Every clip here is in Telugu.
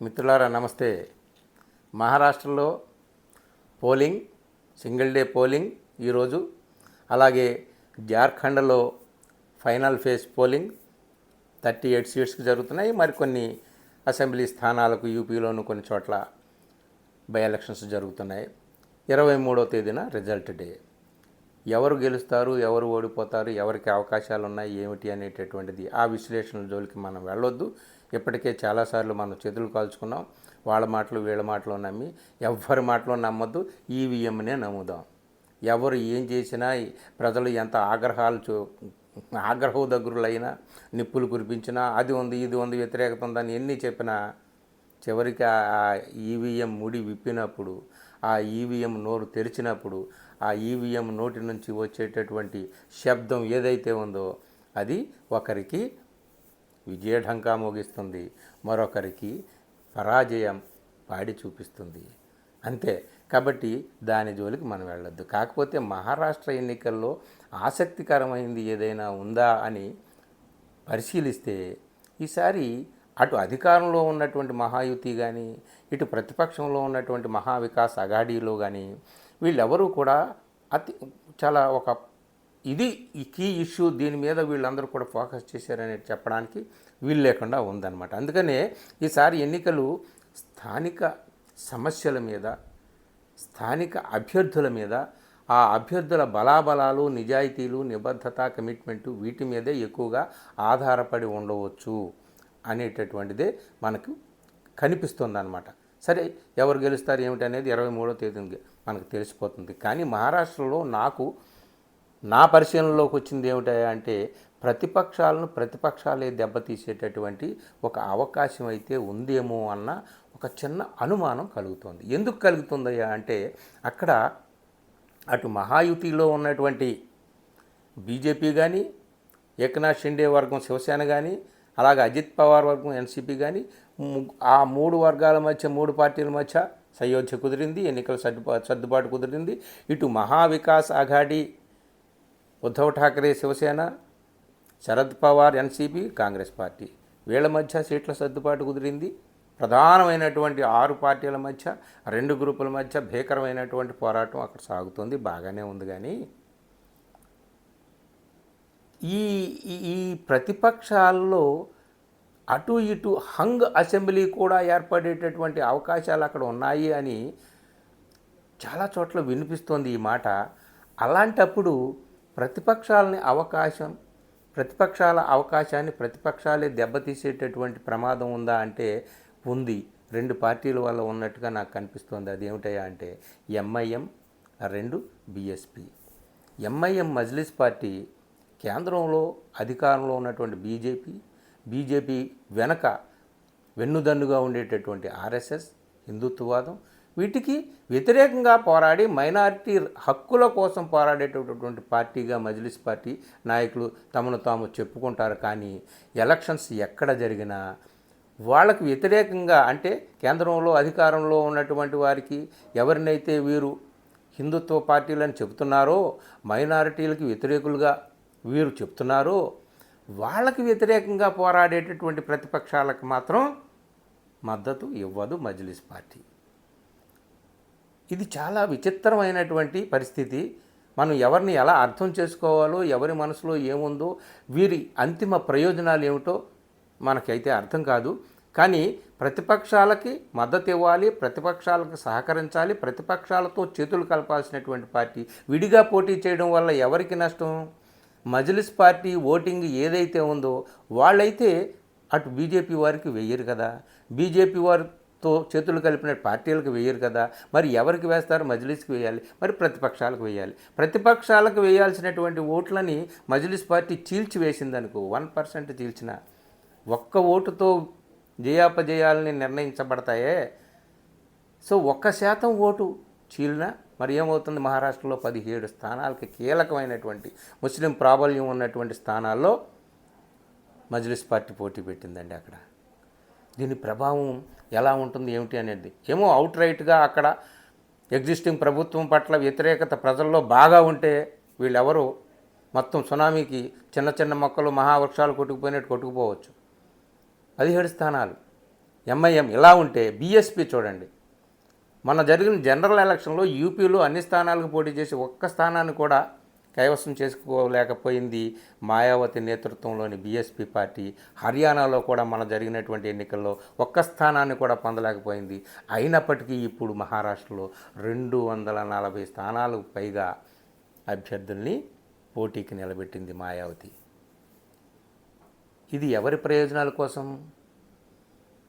మిత్రులారా నమస్తే. మహారాష్ట్రలో పోలింగ్, సింగిల్ డే పోలింగ్ ఈరోజు. అలాగే జార్ఖండ్లో ఫైనల్ ఫేజ్ పోలింగ్ 38 సీట్స్కి జరుగుతున్నాయి. మరికొన్ని అసెంబ్లీ స్థానాలకు యూపీలోను కొన్ని చోట్ల బై ఎలక్షన్స్ జరుగుతున్నాయి. 23వ తేదీన రిజల్ట్ డే. ఎవరు గెలుస్తారు, ఎవరు ఓడిపోతారు, ఎవరికి అవకాశాలు ఉన్నాయి, ఏమిటి అనేటటువంటిది ఆ విశ్లేషణ జోలికి మనం వెళ్ళొద్దు. ఇప్పటికే చాలాసార్లు మనం చేతులు కాల్చుకున్నాం. వాళ్ళ మాటలు వీళ్ళ మాటలు నమ్మి ఎవ్వరి మాటలు నమ్మొద్దు. ఈవీఎంనే నమ్ముదాం. ఎవరు ఏం చేసినా, ప్రజలు ఎంత ఆగ్రహోదగ్రులైనా, నిప్పులు కురిపించినా, అది ఉంది ఇది ఉంది వ్యతిరేకత ఉందని ఎన్ని చెప్పినా చివరికి ఆ ఈవీఎం ముడి విప్పినప్పుడు, ఆ ఈవీఎం నోరు తెరిచినప్పుడు, ఆ ఈవీఎం నోటి నుంచి వచ్చేటటువంటి శబ్దం ఏదైతే ఉందో అది ఒకరికి విజయఢంకా మోగిస్తుంది, మరొకరికి పరాజయం పాడి చూపిస్తుంది. అంతే. కాబట్టి దాని జోలికి మనం వెళ్ళొద్దు. కాకపోతే మహారాష్ట్ర ఎన్నికల్లో ఆసక్తికరమైంది ఏదైనా ఉందా అని పరిశీలిస్తే ఈసారి అటు అధికారంలో ఉన్నటువంటి మహాయుతి కానీ, ఇటు ప్రతిపక్షంలో ఉన్నటువంటి మహావికాస్ అఘాడీలో కానీ వీళ్ళెవరూ కూడా చాలా ఇది ఈ కీ ఇష్యూ, దీని మీద వీళ్ళందరూ కూడా ఫోకస్ చేశారని చెప్పడానికి వీలు లేకుండా ఉందన్నమాట. అందుకనే ఈసారి ఎన్నికలు స్థానిక సమస్యల మీద, స్థానిక అభ్యర్థుల మీద, ఆ అభ్యర్థుల బలాబలాలు, నిజాయితీలు, నిబద్ధత, కమిట్మెంటు వీటి మీదే ఎక్కువగా ఆధారపడి ఉండవచ్చు అనేటటువంటిదే మనకు కనిపిస్తుంది అన్నమాట. సరే, ఎవరు గెలుస్తారు ఏమిటి అనేది 23వ తేదీన మనకు తెలిసిపోతుంది. కానీ మహారాష్ట్రలో నా పరిశీలనలోకి వచ్చింది ఏమిటంటే ప్రతిపక్షాలే దెబ్బతీసేటటువంటి ఒక అవకాశం అయితే ఉందేమో అన్న ఒక చిన్న అనుమానం కలుగుతుంది. ఎందుకు కలుగుతుందయ్యా అంటే అక్కడ అటు మహాయుతిలో ఉన్నటువంటి బీజేపీ కానీ, ఏకనాథ్ షిండే వర్గం శివసేన కానీ, అలాగే అజిత్ పవార్ వర్గం ఎన్సీపీ కానీ, ఆ మూడు వర్గాల మధ్య, మూడు పార్టీల మధ్య సయోధ్య కుదిరింది, ఎన్నికల సర్దుబాటు కుదిరింది. ఇటు మహావికాస్ అఘాడీ ఉద్ధవ్ ఠాకరే శివసేన, శరద్ పవార్ ఎన్సీపీ, కాంగ్రెస్ పార్టీ వీళ్ళ మధ్య సీట్ల సర్దుబాటు కుదిరింది. ప్రధానమైనటువంటి 6 పార్టీల మధ్య, 2 గ్రూపుల మధ్య భీకరమైనటువంటి పోరాటం అక్కడ సాగుతుంది. బాగానే ఉంది. కానీ ఈ ప్రతిపక్షాల్లో అటు ఇటు హంగ్ అసెంబ్లీ కూడా ఏర్పడేటటువంటి అవకాశాలు అక్కడ ఉన్నాయి అని చాలా చోట్ల వినిపిస్తోంది ఈ మాట. అలాంటప్పుడు ప్రతిపక్షాల అవకాశాన్ని ప్రతిపక్షాలే దెబ్బతీసేటటువంటి ప్రమాదం ఉందా అంటే ఉంది. 2 పార్టీల వల్ల ఉన్నట్టుగా నాకు కనిపిస్తోంది. అది ఏమిటయా అంటే MIM, 2 BSP. MIM Majlis party కేంద్రంలో అధికారంలో ఉన్నటువంటి బీజేపీ వెనక వెన్నుదన్నుగా ఉండేటటువంటి ఆర్ఎస్ఎస్, హిందుత్వవాదం వీటికి వ్యతిరేకంగా పోరాడి మైనారిటీ హక్కుల కోసం పోరాడేటటువంటి పార్టీగా మజ్లిస్ పార్టీ నాయకులు తమను తాము చెప్పుకుంటారు. కానీ ఎలక్షన్స్ ఎక్కడ జరిగినా వాళ్ళకు వ్యతిరేకంగా, అంటే కేంద్రంలో అధికారంలో ఉన్నటువంటి వారికి ఎవరినైతే వీరు హిందుత్వ పార్టీలని చెబుతున్నారో, మైనారిటీలకు వ్యతిరేకులుగా వీరు చెప్తున్నారో, వాళ్ళకి వ్యతిరేకంగా పోరాడేటటువంటి ప్రతిపక్షాలకు మాత్రం మద్దతు ఇవ్వదు మజ్లిస్ పార్టీ. ఇది చాలా విచిత్రమైనటువంటి పరిస్థితి. మనం ఎవరిని ఎలా అర్థం చేసుకోవాలో, ఎవరి మనసులో ఏముందో, వీరి అంతిమ ప్రయోజనాలు ఏమిటో మనకైతే అర్థం కాదు. కానీ ప్రతిపక్షాలకి మద్దతు ఇవ్వాలి, ప్రతిపక్షాలకు సహకరించాలి, ప్రతిపక్షాలతో చేతులు కలపాల్సినటువంటి పార్టీ విడిగా పోటీ చేయడం వల్ల ఎవరికి నష్టం? మజ్లిస్ పార్టీ ఓటింగ్ ఏదైతే ఉందో వాళ్ళైతే అటు బీజేపీ వారికి వెయ్యరు కదా, బీజేపీ వారితో చేతులు కలిపిన పార్టీలకు వేయరు కదా. మరి ఎవరికి వేస్తారు? మజ్లిస్కి వేయాలి, మరి ప్రతిపక్షాలకు వేయాలి. ప్రతిపక్షాలకు వేయాల్సినటువంటి ఓట్లని మజ్లిస్ పార్టీ చీల్చివేసిందనుకో, 1% చీల్చిన, ఒక్క ఓటుతో జయాపజయాలని నిర్ణయించబడతాయే. సో 1% ఓటు చీలినా మరి ఏమవుతుంది? మహారాష్ట్రలో 17 స్థానాలకి కీలకమైనటువంటి ముస్లిం ప్రాబల్యం ఉన్నటువంటి స్థానాల్లో మజ్లిస్ పార్టీ పోటీ పెట్టిందండి అక్కడ. దీని ప్రభావం ఎలా ఉంటుంది ఏమిటి అనేది ఏమో అవుట్ రైట్గా అక్కడ ఎగ్జిస్టింగ్ ప్రభుత్వం పట్ల వ్యతిరేకత ప్రజల్లో బాగా ఉంటే వీళ్ళెవరూ మొత్తం సునామీకి చిన్న చిన్న మొక్కలు మహావృక్షాలు కొట్టుకుపోయినట్టు కొట్టుకుపోవచ్చు. 17 స్థానాలు ఎంఐఎం ఇలా ఉంటే బీఎస్పీ చూడండి, మన జరిగిన జనరల్ ఎలక్షన్లో యూపీలో అన్ని స్థానాలకు పోటీ చేసి ఒక్క స్థానాన్ని కూడా కైవసం చేసుకోలేకపోయింది మాయావతి నేతృత్వంలోని బీఎస్పీ పార్టీ. హర్యానాలో కూడా మన జరిగినటువంటి ఎన్నికల్లో ఒక్క స్థానాన్ని కూడా పొందలేకపోయింది. అయినప్పటికీ ఇప్పుడు మహారాష్ట్రలో 240 స్థానాలకు పైగా అభ్యర్థుల్ని పోటీకి నిలబెట్టింది మాయావతి. ఇది ఎవరి ప్రయోజనాల కోసం?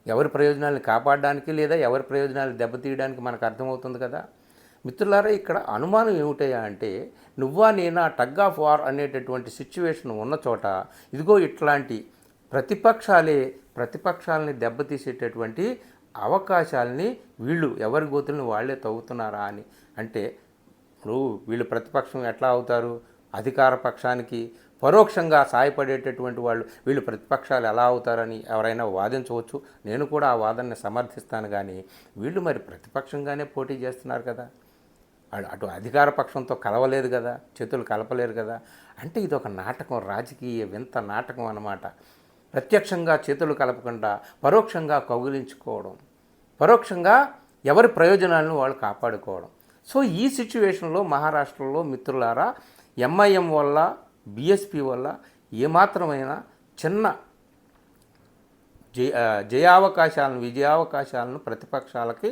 ఎవరి ప్రయోజనాలను కాపాడడానికి లేదా ఎవరి ప్రయోజనాలు దెబ్బతీయడానికి మనకు అర్థమవుతుంది కదా మిత్రులారా. ఇక్కడ అనుమానం ఏమిటయ్యా అంటే, నువ్వా నేనా టగ్ ఆఫ్ వార్ అనేటటువంటి సిచ్యువేషన్ ఉన్న చోట ఇదిగో ఇట్లాంటి ప్రతిపక్షాలని దెబ్బతీసేటటువంటి అవకాశాలని వీళ్ళు ఎవరి గోతులను వాళ్ళే తవ్వుతున్నారా అని అంటే, ఇప్పుడు వీళ్ళు ప్రతిపక్షం ఎట్లా అవుతారు? అధికార పక్షానికి పరోక్షంగా సాయపడేటటువంటి వాళ్ళు వీళ్ళు ప్రతిపక్షాలు ఎలా అవుతారని ఎవరైనా వాదించవచ్చు. నేను కూడా ఆ వాదనని సమర్థిస్తాను. కానీ వీళ్ళు మరి ప్రతిపక్షంగానే పోటీ చేస్తున్నారు కదా, అటు అధికార పక్షంతో కలవలేదు కదా, చేతులు కలపలేరు కదా. అంటే ఇది ఒక నాటకం, రాజకీయ వింత నాటకం అన్నమాట. ప్రత్యక్షంగా చేతులు కలపకుండా పరోక్షంగా కౌగిలించుకోవడం, పరోక్షంగా ఎవరి ప్రయోజనాలను వాళ్ళు కాపాడుకోవడం. సో ఈ సిచ్యువేషన్లో మహారాష్ట్రలో మిత్రులారా, ఎంఐఎం వల్ల బీఎస్పీ వల్ల ఏమాత్రమైన చిన్న విజయావకాశాలను ప్రతిపక్షాలకి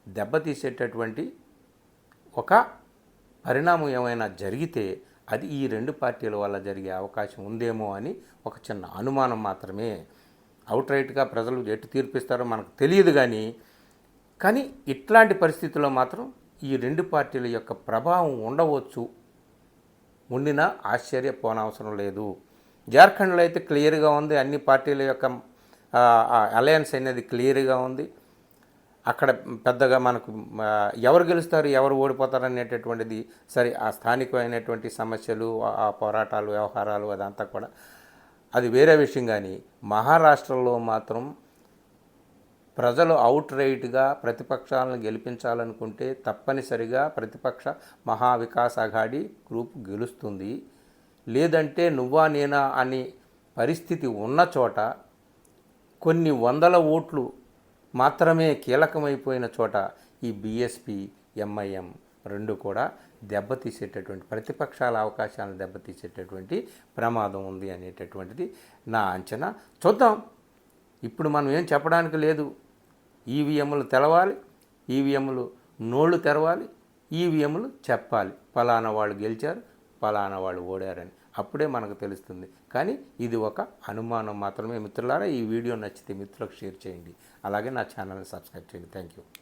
దెబ్బతీసేటటువంటి ఒక పరిణామం ఏమైనా జరిగితే అది ఈ రెండు పార్టీల వల్ల జరిగే అవకాశం ఉందేమో అని ఒక చిన్న అనుమానం మాత్రమే. అవుట్రైట్గా ప్రజలు ఎటు తీర్పిస్తారో మనకు తెలియదు. కానీ ఇట్లాంటి పరిస్థితుల్లో మాత్రం ఈ రెండు పార్టీల యొక్క ప్రభావం ఉండవచ్చు. ఉండినా ఆశ్చర్యపోనవసరం లేదు. జార్ఖండ్లో అయితే క్లియర్గా ఉంది, అన్ని పార్టీల యొక్క అలయన్స్ అనేది క్లియర్గా ఉంది. అక్కడ పెద్దగా మనకు ఎవరు గెలుస్తారు ఎవరు ఓడిపోతారు అనేటటువంటిది సరే, ఆ స్థానికమైనటువంటి సమస్యలు, ఆ పోరాటాలు, వ్యవహారాలు అదంతా కూడా అది వేరే విషయం. కానీ మహారాష్ట్రలో మాత్రం ప్రజలు అవుట్రైట్గా ప్రతిపక్షాలను గెలిపించాలనుకుంటే తప్పనిసరిగా ప్రతిపక్ష మహావికాస్ అఘాడీ గ్రూప్ గెలుస్తుంది. లేదంటే నువ్వా నేనా అని పరిస్థితి ఉన్న చోట, కొన్ని వందల ఓట్లు మాత్రమే కీలకమైపోయిన చోట ఈ బీఎస్పీ ఎంఐఎం రెండు కూడా దెబ్బతీసేటటువంటి, ప్రతిపక్షాల అవకాశాలను దెబ్బతీసేటటువంటి ప్రమాదం ఉంది అనేటటువంటిది నా అంచనా. చూద్దాం. ఇప్పుడు మనం ఏం చెప్పడానికి లేదు. ఈవీఎంలు తెలవాలి, ఈవీఎంలు నోళ్ళు తెరవాలి, ఈవీఎంలు చెప్పాలి ఫలానా వాళ్ళు గెలిచారు, ఫలానా వాళ్ళు ఓడారని. అప్పుడే మనకు తెలుస్తుంది. కానీ ఇది ఒక అనుమానం మాత్రమే. మిత్రులారా, ఈ వీడియో నచ్చితే మిత్రులకు షేర్ చేయండి. అలాగే నా ఛానల్ని సబ్స్క్రైబ్ చేయండి. Thank you.